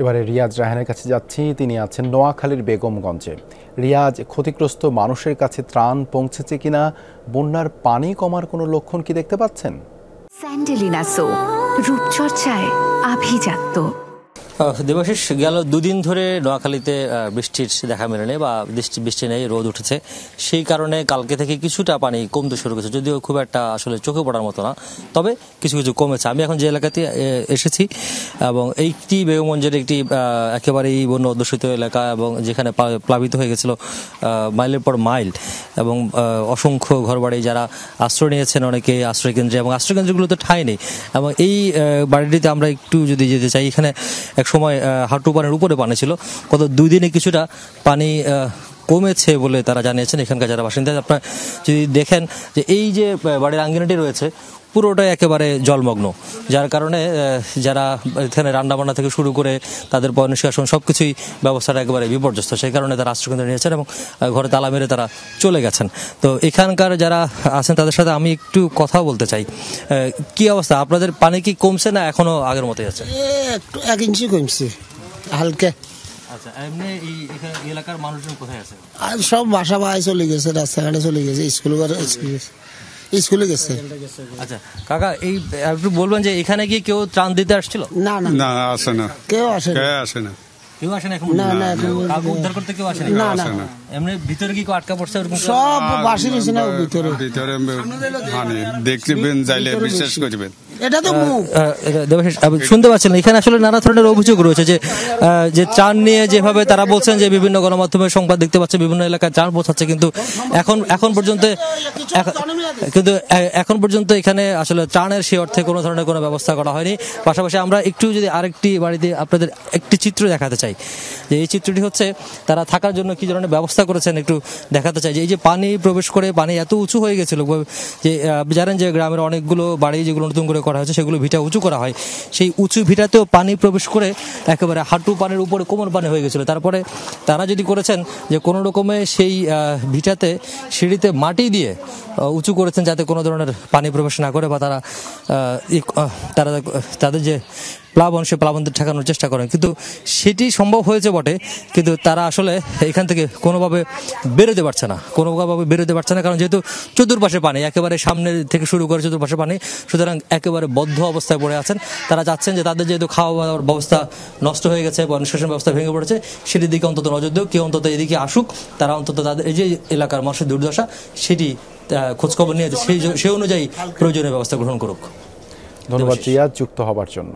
এবারে রিয়াজ রায়হানের কাছে যাচ্ছি। তিনি আছেন নোয়াখালীর বেগমগঞ্জে। রিয়াজ, ক্ষতিগ্রস্ত মানুষের কাছে ত্রাণ পৌঁছেছে কিনা, বন্যার পানি কমার কোনো লক্ষণ কি দেখতে পাচ্ছেন? স্যান্ডেলিনা সো, রূপচর্চায় আভিজাত্য। দেবাশিস, গেল দুদিন ধরে নোয়াখালীতে বৃষ্টির দেখা মেলেনি বা বৃষ্টি নেই, রোদ উঠেছে। সেই কারণে কালকে থেকে কিছুটা পানি কমতে শুরু করেছে, যদিও খুব একটা আসলে চোখে পড়ার মতো না, তবে কিছু কিছু কমেছে। আমি এখন যে এলাকাতে এসেছি এবং এইটি বেগমগঞ্জের একটি একেবারেই বন্যা অধ্যুষিত এলাকা এবং যেখানে প্লাবিত হয়ে গেছিল মাইলের পর মাইল এবং অসংখ্য ঘরবাড়ি, যারা আশ্রয় নিয়েছেন অনেকে আশ্রয়কেন্দ্রে, এবং আশ্রয়কেন্দ্রগুলোতে ঠাঁই নেই। এবং এই বাড়িটিতে আমরা একটু যদি যেতে চাই, এখানে সময় হাঁটু পানির উপরে পানি ছিল, গত 2 দিনে কিছুটা পানি কমেছে বলে তারা জানিয়েছেন এখানকার যারা বাসিন্দা। আপনারা যদি দেখেন যে এই যে বাড়ির আঙ্গিনাটি রয়েছে পুরোটাই একেবারে জলমগ্ন, যার কারণে যারা এখানে রান্নাবান্না থেকে শুরু করে তাদের পয় নিষ্কাশন সবকিছুই ব্যবস্থাটা একেবারে বিপর্যস্ত। সেই কারণে তারা আশ্রয়কেন্দ্রে নিয়েছেন এবং ঘরে তালা মেরে তারা চলে গেছেন। তো এখানকার যারা আছেন তাদের সাথে আমি একটু কথা বলতে চাই। কি অবস্থা আপনাদের? পানি কি কমছে না এখনো আগের মতোই আছে? একটু 1 ইঞ্চি কমছে হালকা। আচ্ছা, এমনি এই এলাকার মানুষজন কোথায় আছে? আর সব বাসা বাড়ি চলে গেছে, রাস্তাঘাটে চলে গেছে, স্কুলে গেছে। আচ্ছা কাকা, এই একটু বলবেন যে এখানে কি কেউ ত্রাণ দিতে আসছিল? না না না, আসে না, কেউ আসে না। কেউ আসে না এখন? না না, উদ্ধার করতে কেউ আসে না না? না। এমনি ভিতরে কি কেউ আটকা পড়ছে এরকম? সব বাসি নিছে না ভিতরে মানে দেখবেন, যাইলে বিশ্বাস করবেন। এটা তো দেবাশিস, শুনতে পাচ্ছেন এখানে আসলে নানা ধরনের অভিযোগ রয়েছে যে ত্রাণ নিয়ে যেভাবে তারা বলছেন যে বিভিন্ন গণমাধ্যমের সংবাদ দেখতে পাচ্ছে বিভিন্ন এলাকায় ত্রাণ পৌঁছাচ্ছে, কিন্তু এখন পর্যন্ত এখানে আসলে ত্রাণের সেই অর্থে কোনো ধরনের কোনো ব্যবস্থা করা হয়নি। পাশাপাশি আমরা একটু যদি আরেকটি বাড়িতে আপনাদের একটি চিত্র দেখাতে চাই, যে এই চিত্রটি হচ্ছে তারা থাকার জন্য কি ধরনের ব্যবস্থা করেছেন একটু দেখাতে চাই। যে এই যে পানি প্রবেশ করে পানি এত উঁচু হয়ে গেছিল যে জানেন যে গ্রামের অনেকগুলো বাড়ি যেগুলো নতুন করে করা হয়েছে সেগুলো ভিটা উঁচু করা হয়, সেই উঁচু ভিটাতেও পানি প্রবেশ করে একেবারে হাঁটু পানির উপরে কোমর পানি হয়ে গেছিল। তারপরে তারা যদি করেছেন যে কোনো রকমে সেই ভিটাতে সিঁড়িতে মাটি দিয়ে উঁচু করেছেন যাতে কোনো ধরনের পানি প্রবেশ না করে, বা তাদের যে প্লাবন সে প্লাবনদের ঠেকানোর চেষ্টা করেন, কিন্তু সেটি সম্ভব হয়েছে বটে, কিন্তু তারা আসলে এখান থেকে কোনোভাবে বেরোতে পারছে না, কারণ যেহেতু চতুর্পাশে পানি, একেবারে সামনে থেকে শুরু করে চতুর্পাশে পানি, সুতরাং একেবারে বদ্ধ অবস্থায় পড়ে আছেন। তারা চাচ্ছেন যে তাদের যেহেতু খাওয়া দাওয়ার ব্যবস্থা নষ্ট হয়ে গেছে বা নিষ্কাশন ব্যবস্থা ভেঙে পড়েছে, সেটির দিকে অন্তত নজর দেও, কেউ অন্তত এদিকে আসুক, তারা অন্তত তাদের এই যে এলাকার মানুষের দুর্দশা সেটি খোঁজখবর নিয়ে সেই অনুযায়ী প্রয়োজনীয় ব্যবস্থা গ্রহণ করুক। ধন্যবাদ রিয়াজ যুক্ত হবার জন্য।